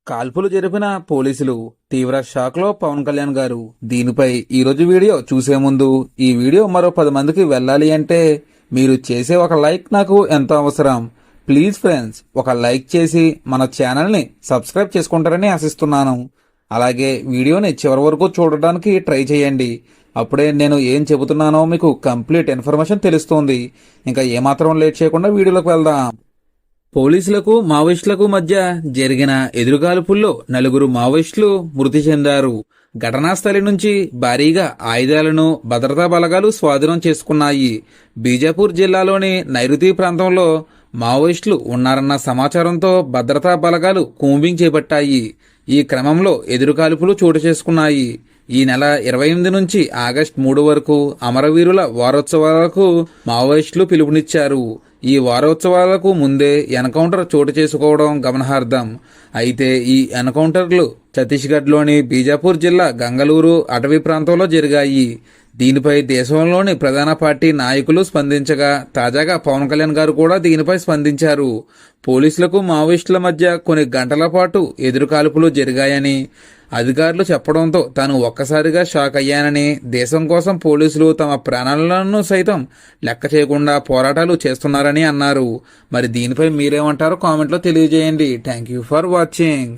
కాల్పులు జరిపిన పోలీసులు తీవ్ర షాక్లో పవన్ కళ్యాణ్ గారు. దీనిపై ఈరోజు వీడియో చూసే ముందు ఈ వీడియో మరో 10 మందికి వెళ్ళాలి అంటే మీరు చేసే ఒక లైక్ నాకు ఎంతో అవసరం. ప్లీజ్ ఫ్రెండ్స్, ఒక లైక్ చేసి మన ఛానల్ని సబ్స్క్రైబ్ చేసుకుంటారని ఆశిస్తున్నాను. అలాగే వీడియోని చివరి వరకు చూడడానికి ట్రై చేయండి. అప్పుడే నేను ఏం చెబుతున్నానో మీకు కంప్లీట్ ఇన్ఫర్మేషన్ తెలుస్తుంది. ఇంకా ఏమాత్రం లేట్ చేయకుండా వీడియోలోకి వెళ్దాం. పోలీసులకు మావోయిస్టులకు మధ్య జరిగిన ఎదురుగాల్పుల్లో 4 మావోయిస్టులు మృతి చెందారు. ఘటనా స్థలి నుంచి భారీగా ఆయుధాలను భద్రతా బలగాలు స్వాధీనం చేసుకున్నాయి. బీజాపూర్ జిల్లాలోని నైరుతి ప్రాంతంలో మావోయిస్టులు ఉన్నారన్న సమాచారంతో భద్రతా బలగాలు కూంబింగ్ చేపట్టాయి. ఈ క్రమంలో ఎదురుకాల్పులు చోటు చేసుకున్నాయి. ఈ నెల 28 నుంచి ఆగస్టు 3 వరకు అమరవీరుల వారోత్సవాలకు మావోయిస్టులు పిలుపునిచ్చారు. ఈ వారోత్సవాలకు ముందే ఎన్కౌంటర్ చోటు చేసుకోవడం గమనార్హం. అయితే ఈ ఎన్కౌంటర్లు ఛత్తీస్గఢ్లోని బీజాపూర్ జిల్లా గంగలూరు అటవీ ప్రాంతంలో జరిగాయి. దీనిపై దేశంలోని ప్రధాన పార్టీ నాయకులు స్పందించగా తాజాగా పవన్ కళ్యాణ్ గారు కూడా దీనిపై స్పందించారు. పోలీసులకు మావోయిస్టుల మధ్య కొన్ని గంటల పాటు ఎదురుకాల్పులు జరిగాయని అధికారులు చెప్పడంతో తాను ఒక్కసారిగా షాక్ అయ్యానని, దేశం కోసం పోలీసులు తమ ప్రాణాలను సైతం లెక్క చేయకుండా పోరాటాలు చేస్తున్నారని అన్నారు. మరి దీనిపై మీరేమంటారో కామెంట్లో తెలియజేయండి. Thank you for watching.